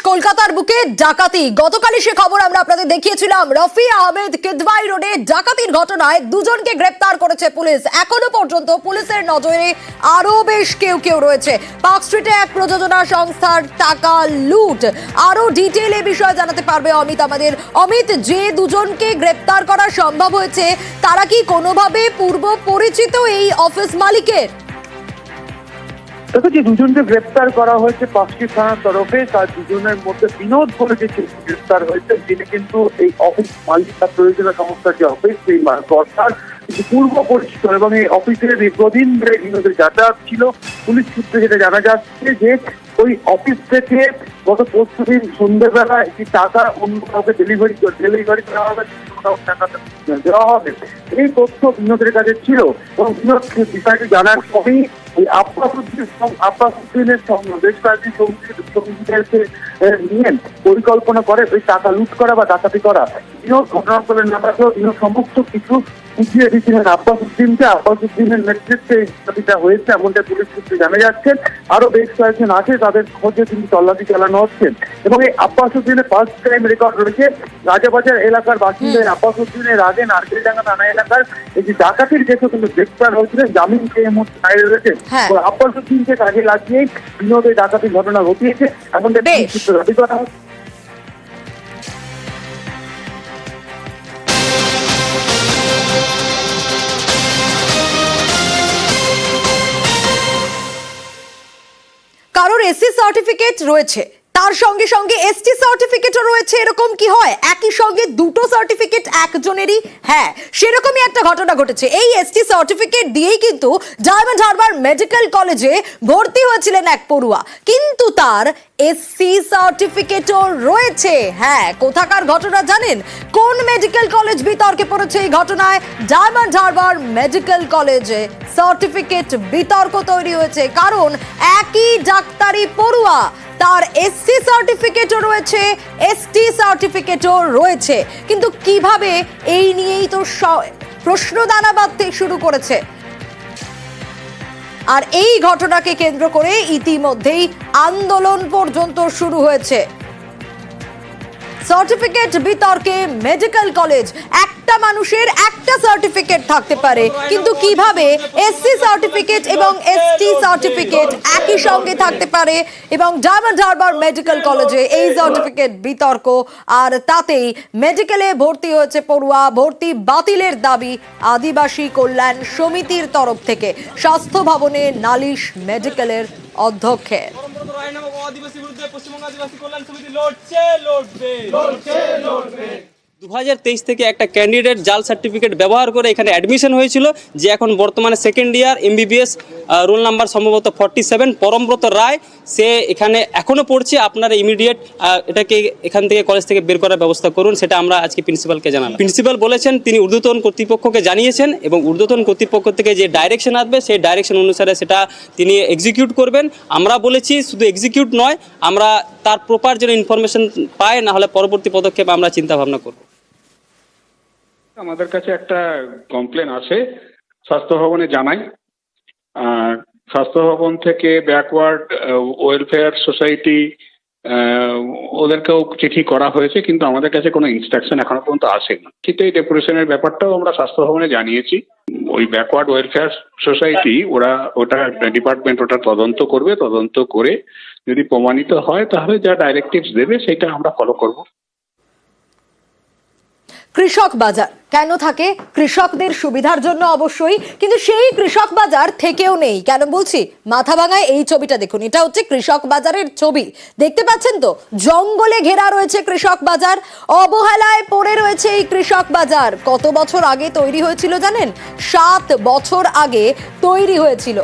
কলকাতার বুকে ডাকাতি। গতকালই সে খবর আমরা আপনাদের দেখিয়েছিলাম। রফি আহমেদ কিদওয়াই রোডে ডাকাতির ঘটনায় দুজনকে গ্রেপ্তার করেছে পুলিশ। এখনো পর্যন্ত পুলিশের নজরে আরো বেশ কেউ রয়েছে। পার্ক স্ট্রিটে এক প্রযোজনা সংস্থার টাকা লুট। আরো ডিটেইল এ বিষয়ে জানাতে পারবে অমিত আমাদের। অমিত, যে দুজনকে গ্রেপ্তার করা সম্ভব হয়েছে তারা কি কোনোভাবে পূর্ব পরিচিত এই অফিস মালিকের? দেখো, যে দুজনকে গ্রেপ্তার করা হয়েছে পাঁচটি থানার তরফে, তার দুজনের মধ্যে বিনোদ বলে যে গ্রেপ্তার হয়েছে, যিনি কিন্তু এই অফিস মালিক বা প্রয়োজনীয় সংস্থার যে অফিস, সেই কর্তার পূর্ব পরিচিত এবং এই অফিসের দীর্ঘদিন ধরে বিনোদের যাতায়াত ছিল। পুলিশ সূত্রে যেটা জানা যাচ্ছে যে ওই অফিস থেকে গত পরশুদিন সন্ধ্যেবেলা একটি টাকা অন্য কাউকে ডেলিভারি করা হবে, টাকা দেওয়া হবে, এই তথ্য বিনোদের কাছে ছিল। এবং বিনোদ বিষয়টি জানার পরেই ওই আব্বাস উদ্দিনের সঙ্গে বেশ কয়েকটি সঙ্গীদেরকে নিয়ে পরিকল্পনা করে ওই টাকা লুট করা বা ডাকাতি করা। বিনোদ ঘটনাস্থলে নামাতেও বিনোদ সমস্ত কিছু বুঝিয়ে দিয়েছিলেন আব্বাস উদ্দিনকে। আব্বাস উদ্দিনের নেতৃত্বে এই ডাকাতিটা হয়েছে এমনটা পুলিশ সূত্রে জানা যাচ্ছে। আরো বেশ কয়েকজন আছে, তাদের খোঁজে কিন্তু তল্লাশি চালানো হচ্ছে। এবং এই আব্বাস উদ্দিনের ফার্স্ট টাইম রেকর্ড রয়েছে। রাজাবাজার এলাকার বাসিন্দা আব্বাস উদ্দিনের আগে নারকেলডাঙ্গা থানা এলাকার এই যে ডাকাতির কেসে কিন্তু গ্রেপ্তার হয়েছিলেন, জামিন পেয়ে মুহূর্তে বাইরে রয়েছে। আব্বাস উদ্দিনকে কাজে লাগিয়ে বিনোদ এই ডাকাতির ঘটনা ঘটিয়েছে এমনটা পুলিশ সূত্রে দাবি করা হচ্ছে। কারোর এসসি সার্টিফিকেট রয়েছে, তার সঙ্গে সঙ্গে এসটি সার্টিফিকেটও রয়েছে, এরকম কি হয়? একই সঙ্গে দুটো সার্টিফিকেট একজনেরই? হ্যাঁ, সেরকমই একটা ঘটনা ঘটেছে। এই এসটি সার্টিফিকেট দিয়েই কিন্তু ডায়মন্ড হারবার মেডিকেল কলেজে ভর্তি হয়েছিলেন এক পড়ুয়া, কিন্তু তার এসসি সার্টিফিকেটও রয়েছে। হ্যাঁ, কোথাকার ঘটনা জানেন? কোন মেডিকেল কলেজ বিতর্কে পড়েছে এই ঘটনায়? ডায়মন্ড হারবার মেডিকেল কলেজে সার্টিফিকেট বিতর্ক তৈরি হয়েছে, কারণ একই ডাক্তারি পড়ুয়া, তার এসসি সার্টিফিকেটও রয়েছে, এসটি সার্টিফিকেটও রয়েছে। কিন্তু কিভাবে, এই নিয়েই তো প্রশ্ন দানা বাঁধতে শুরু করেছে। আর এই ঘটনাকে কেন্দ্র করে ইতিমধ্যেই আন্দোলন পর্যন্ত শুরু হয়েছে। সার্টিফিকেট বিতর্কে মেডিকেল কলেজ, একটা মানুষের একটা সার্টিফিকেট থাকতে পারে, কিন্তু কিভাবে এসসি সার্টিফিকেট এবং এসটি সার্টিফিকেট একই সঙ্গে থাকতে পারে? এবং ডায়মন্ড হারবার মেডিকেল কলেজে এই সার্টিফিকেট বিতর্ক, আর তাতেই মেডিকেলে ভর্তি হয়েছে পড়ুয়া। ভর্তি বাতিলের দাবি আদিবাসী কল্যাণ সমিতির তরফ থেকে। স্বাস্থ্য ভবনে নালিশ মেডিকেলের অধ্যক্ষের। 2023 থেকে একটা ক্যান্ডিডেট জাল সার্টিফিকেট ব্যবহার করে এখানে অ্যাডমিশন হয়েছিল, যে এখন বর্তমানে second year MBBS, roll number সম্ভবত 47, পরমব্রত রায়, সে এখানে এখনও পড়ছে। আপনারা ইমিডিয়েট এটাকে এখান থেকে কলেজ থেকে বের করার ব্যবস্থা করুন, সেটা আমরা আজকে প্রিন্সিপালকে জানালাম। প্রিন্সিপাল বলেছেন তিনি ঊর্ধ্বতন কর্তৃপক্ষকে জানিয়েছেন এবং ঊর্ধ্বতন কর্তৃপক্ষ থেকে যে ডাইরেকশন আসবে সেই ডাইরেকশন অনুসারে সেটা তিনি এক্সিকিউট করবেন। আমরা বলেছি শুধু এক্সিকিউট নয়, আমরা তার প্রপার যেন ইনফরমেশন পাই, না হলে পরবর্তী পদক্ষেপ আমরা চিন্তা ভাবনা করব। আমাদের কাছে একটা কমপ্লেন আসে, স্বাস্থ্য ভবনে জানাই। স্বাস্থ্য ভবন থেকে ব্যাকওয়ার্ড ওয়েলফেয়ার সোসাইটি ওদেরকেও চিঠি করা হয়েছে, কিন্তু আমাদের কাছে কোনো ইনস্ট্রাকশন এখনো পর্যন্ত আসেনি। কিন্তু এই ডেপুটেশনের ব্যাপারটাও আমরা স্বাস্থ্য ভবনে জানিয়েছি। ওই ব্যাকওয়ার্ড ওয়েলফেয়ার সোসাইটি ওটা ডিপার্টমেন্ট ওটা তদন্ত করবে। তদন্ত করে যদি প্রমাণিত হয় তাহলে যা ডাইরেক্টিভস দেবে সেটা আমরা ফলো করব। কৃষক বাজার কেন থাকে? কৃষকদের সুবিধার জন্য অবশ্যই, কিন্তু সেই কৃষক বাজার থেকেও নেই। কেন বলছি? মাথাভাঙায় এই ছবিটা দেখুন, এটা হচ্ছে কৃষক বাজারের ছবি। দেখতে পাচ্ছেন তো, জঙ্গলে ঘেরা রয়েছে কৃষক বাজার, অবহেলায় পড়ে রয়েছে এই কৃষক বাজার। কত বছর আগে তৈরি হয়েছিল জানেন? 7 বছর আগে তৈরি হয়েছিল,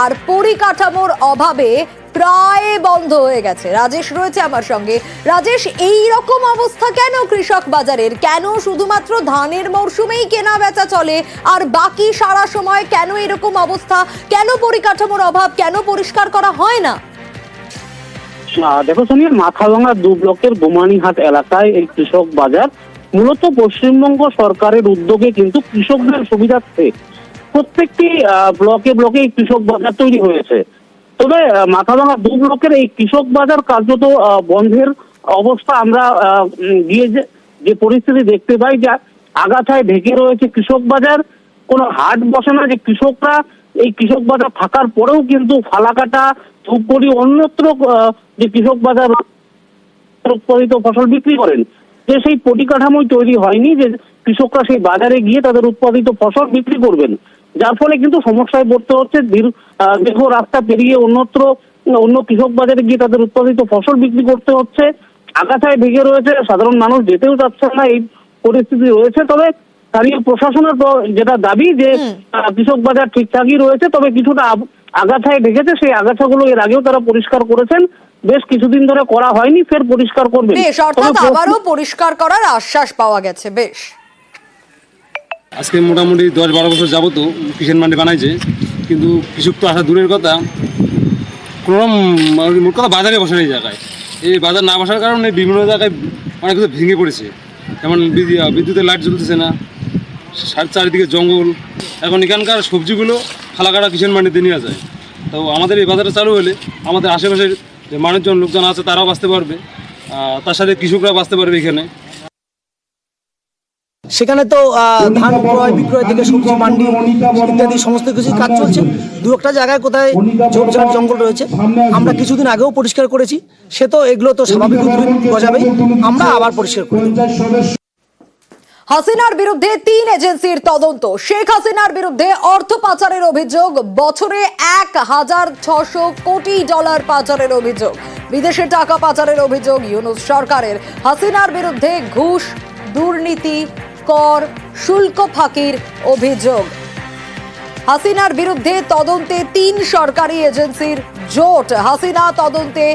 আর পরিকাঠামোর অভাবে প্রায় বন্ধ হয়ে গেছে। রাজেশ রয়েছে আমার সঙ্গে। রাজেশ, এই রকম অবস্থা কেন কৃষক বাজারের? কেন শুধুমাত্র ধানের মরশুমেই কেনা বেচা চলে, আর বাকি সারা সময় কেন এরকম অবস্থা? কেন পরিকাঠামোর অভাব? কেন পরিষ্কার করা হয় না? দেখো সোনিয়া, মাথাভাঙা 2 ব্লকের বোমানিহাট এলাকায় এই কৃষক বাজার মূলত পশ্চিমবঙ্গ সরকারের উদ্যোগে কিন্তু কৃষকদের সুবিধার্থে প্রত্যেকটি ব্লকে ব্লকে এই কৃষক বাজার তৈরি হয়েছে। তবে মাথাভাঙা 2 ব্লকের এই কৃষক বাজার কার্যত বন্ধের অবস্থা আমরা গিয়ে যে পরিস্থিতি দেখতে পাই, যে আগাছায় ঢেকে রয়েছে কৃষক বাজার। কোনো হাট বসে না, যে কৃষকরা এই কৃষক বাজার থাকার পরেও কিন্তু ফালাকাটা, ধূপগুড়ি, অন্যত্র যে কৃষক বাজার উৎপাদিত ফসল বিক্রি করেন, যে সেই পরিকাঠামোই তৈরি হয়নি যে কৃষকরা সেই বাজারে গিয়ে তাদের উৎপাদিত ফসল বিক্রি করবেন, যার ফলে কিন্তু সমস্যায় পড়তে হচ্ছে। দীর্ঘ রাস্তা পেরিয়ে অন্য কৃষক বাজারে গিয়ে তাদের উৎপাদিত ফসল বিক্রি করতে হচ্ছে। আগাছায় ঢেকে রয়েছে, সাধারণ মানুষ যেতেও চাচ্ছে না, এই পরিস্থিতি রয়েছে। তবে স্থানীয় প্রশাসনের যেটা দাবি যে কৃষক বাজার ঠিকঠাকই রয়েছে, তবে কিছুটা আগাছায় ঢেকেছে। সেই আগাছাগুলো এর আগেও তারা পরিষ্কার করেছেন, বেশ কিছুদিন ধরে করা হয়নি, ফের পরিষ্কার করবেন। বেশ, অর্থাৎ আবারও পরিষ্কার করার আশ্বাস পাওয়া গেছে। বেশ, আজকে মোটামুটি 10-12 বছর যাবত কিষাণ মান্ডি বানাইছে, কিন্তু কৃষক তো আসা দূরের কথা, কোনো মোট কথা বাজারে বসার এই জায়গায়, এই বাজার না বসার কারণে বিভিন্ন জায়গায় অনেক কিছু ভেঙে পড়েছে। যেমন বিদ্যুতের লাইট জ্বলতেছে না, চারিদিকে জঙ্গল। এখন এখানকার সবজিগুলো ফালাকাটা কিষাণ মান্ডিতে নিয়ে যায়। তো আমাদের এই বাজারটা চালু হলে আমাদের আশেপাশের যে মানুষজন, লোকজন আছে, তারাও বাঁচতে পারবে, তার সাথে কৃষকরা বাঁচতে পারবে। এখানে সেখানে তো ধান ক্রয় বিক্রয় থেকে সবজি মান্ডি ইত্যাদি সমস্ত কিছু কাজ চলছে। দু একটা জায়গায় কোথায় ঝোপঝাড় জঙ্গল রয়েছে, আমরা কিছুদিন আগেও পরিষ্কার করেছি। সে তো এগুলো তো স্বাভাবিক উদ্ভিদ গজাবেই, আমরা আবার পরিষ্কার করি। হাসিনার বিরুদ্ধে 3 এজেন্সির তদন্ত। শেখ হাসিনার বিরুদ্ধে অর্থ পাচারের অভিযোগ, বছরে 1,600 কোটি ডলার পাচারের অভিযোগ, বিদেশে টাকা পাচারের অভিযোগ ইউনূস সরকারের। হাসিনার বিরুদ্ধে ঘুষ, দুর্নীতি, কর, শুল্ক ফাঁকির অভিযোগ। হাসিনার বিরুদ্ধে তদন্তে 3 সরকারি এজেন্সির জোট। হাসিনা তদন্তে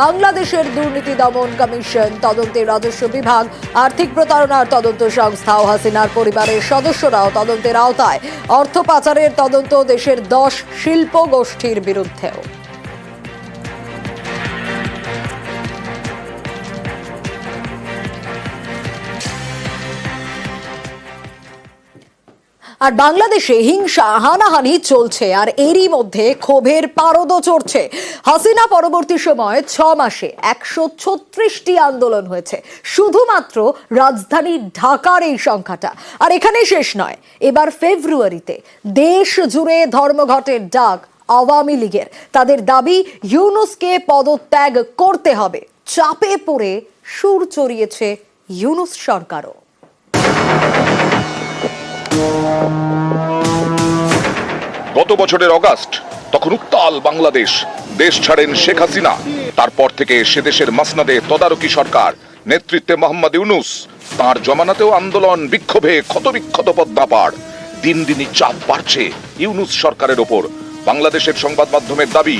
বাংলাদেশের দুর্নীতি দমন কমিশন, তদন্তে রাজস্ব বিভাগ, আর্থিক প্রতারণার তদন্ত সংস্থা ও হাসিনার পরিবারের সদস্যরাও তদন্তের আওতায়। অর্থ পাচারের তদন্ত দেশের 10 শিল্প গোষ্ঠীর বিরুদ্ধেও। আর বাংলাদেশে হিংসা, হানাহানি চলছে, আর এরই মধ্যে ক্ষোভের পারদও চড়ছে। হাসিনা পরবর্তী সময়ে 6 মাসে 136টি আন্দোলন হয়েছে, শুধুমাত্র রাজধানী ঢাকার এই সংখ্যাটা। আর এখানেই শেষ নয়, এবার ফেব্রুয়ারিতে দেশ জুড়ে ধর্মঘটের ডাক আওয়ামী লীগের। তাদের দাবি ইউনূসকে পদত্যাগ করতে হবে। চাপে পড়ে সুর চড়িয়েছে ইউনূস সরকারও। গত বছরের অগাস্ট, তখন উত্তাল বাংলাদেশ। দেশ ছাড়েন শেখ হাসিনা। তারপর থেকে সে দেশের মাসনাদে তদারকি সরকার, নেতৃত্বে মোহাম্মদ ইউনূস। তার জমানাতেও আন্দোলন, বিক্ষোভে ক্ষতবিক্ষত পদ্মাপাড়। দিন দিনই চাপ বাড়ছে ইউনূস সরকারের ওপর। বাংলাদেশের সংবাদ মাধ্যমের দাবি,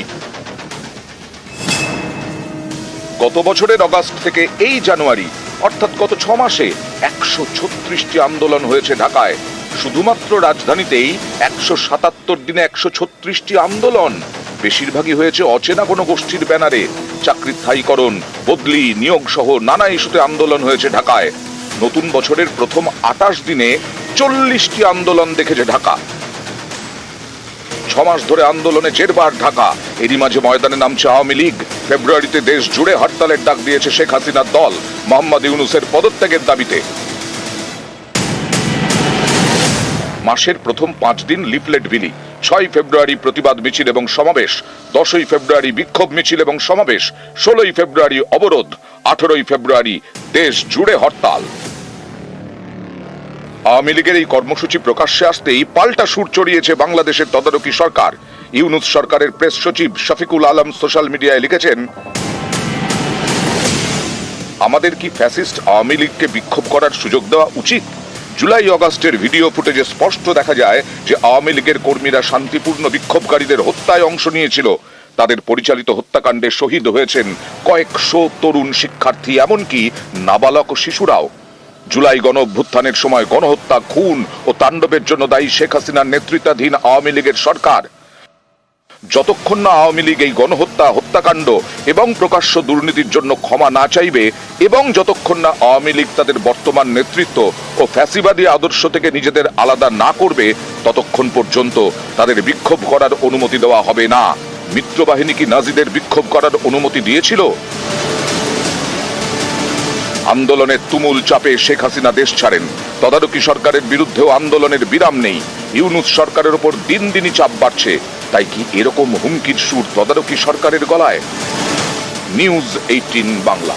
গত বছরের অগাস্ট থেকে এই জানুয়ারি, অর্থাৎ গত 6 মাসে 136টি আন্দোলন হয়েছে ঢাকায়। শুধুমাত্র রাজধানীতেই 177 দিনে 136টি আন্দোলন। বেশিরভাগই হয়েছে অচেনা কোনো গোষ্ঠীর ব্যানারে। চাকরির স্থায়ীকরণ, বদলি, নিয়োগ সহ নানা ইস্যুতে আন্দোলন হয়েছে ঢাকায়। নতুন বছরের প্রথম 28 দিনে 40টি আন্দোলন দেখেছে ঢাকা। 6 মাস ধরে আন্দোলনে জেরবার ঢাকা। এরই মাঝে ময়দানে নামছে আওয়ামী লীগ। ফেব্রুয়ারিতে দেশ জুড়ে হরতালের ডাক দিয়েছে শেখ হাসিনার দল, মোহাম্মদ ইউনূসের পদত্যাগের দাবিতে। মাসের প্রথম 5 দিন লিফলেট বিলি, 6 ফেব্রুয়ারি প্রতিবাদ মিছিল এবং সমাবেশ, 10ই ফেব্রুয়ারি বিক্ষোভ মিছিল এবং সমাবেশ, 16ই ফেব্রুয়ারি অবরোধ, 18ই ফেব্রুয়ারি দেশ জুড়ে হরতাল। আওয়ামী লীগের এই কর্মসূচি প্রকাশ্যে আসতেই পাল্টা সুর চড়িয়েছে বাংলাদেশের তদারকি সরকার। ইউনূস সরকারের প্রেস সচিব শফিকুল আলম সোশ্যাল মিডিয়ায় লিখেছেন, আমাদের কি ফ্যাসিস্ট আওয়ামী লীগকে বিক্ষোভ করার সুযোগ দেওয়া উচিত? জুলাই আগস্টের ভিডিও ফুটেজে স্পষ্ট দেখা যায় যে আওয়ামী লীগের কর্মীরা শান্তিপূর্ণ বিক্ষোভকারীদের হত্যায় অংশ নিয়েছিল। তাদের পরিচালিত হত্যাকাণ্ডে শহীদ হয়েছেন কয়েকশো তরুণ শিক্ষার্থী, এমনকি নাবালক শিশুরাও। জুলাই গণ অভ্যুত্থানের সময় গণহত্যা, খুন ও তাণ্ডবের জন্য দায়ী শেখ হাসিনার নেতৃত্বাধীন আওয়ামী লীগের সরকার। যতক্ষণ না আওয়ামী লীগ এই গণহত্যা, হত্যাকাণ্ড এবং প্রকাশ্য দুর্নীতির জন্য ক্ষমা না চাইবে এবং যতক্ষণ না আওয়ামী লীগ তাদের বর্তমান নেতৃত্ব ও ফ্যাসিবাদী আদর্শ থেকে নিজেদের আলাদা না করবে, ততক্ষণ পর্যন্ত তাদের বিক্ষোভ করার অনুমতি দেওয়া হবে না। মিত্রবাহিনী কি নাজিদের বিক্ষোভ করার অনুমতি দিয়েছিল? আন্দোলনের তুমুল চাপে শেখ হাসিনা দেশ ছাড়েন। তদারকি সরকারের বিরুদ্ধেও আন্দোলনের বিরাম নেই। ইউনূস সরকারের উপর দিন দিনই চাপ বাড়ছে। তাই কি এরকম হুমকির সুর তদারকি সরকারের গলায়? নিউজ 18 বাংলা।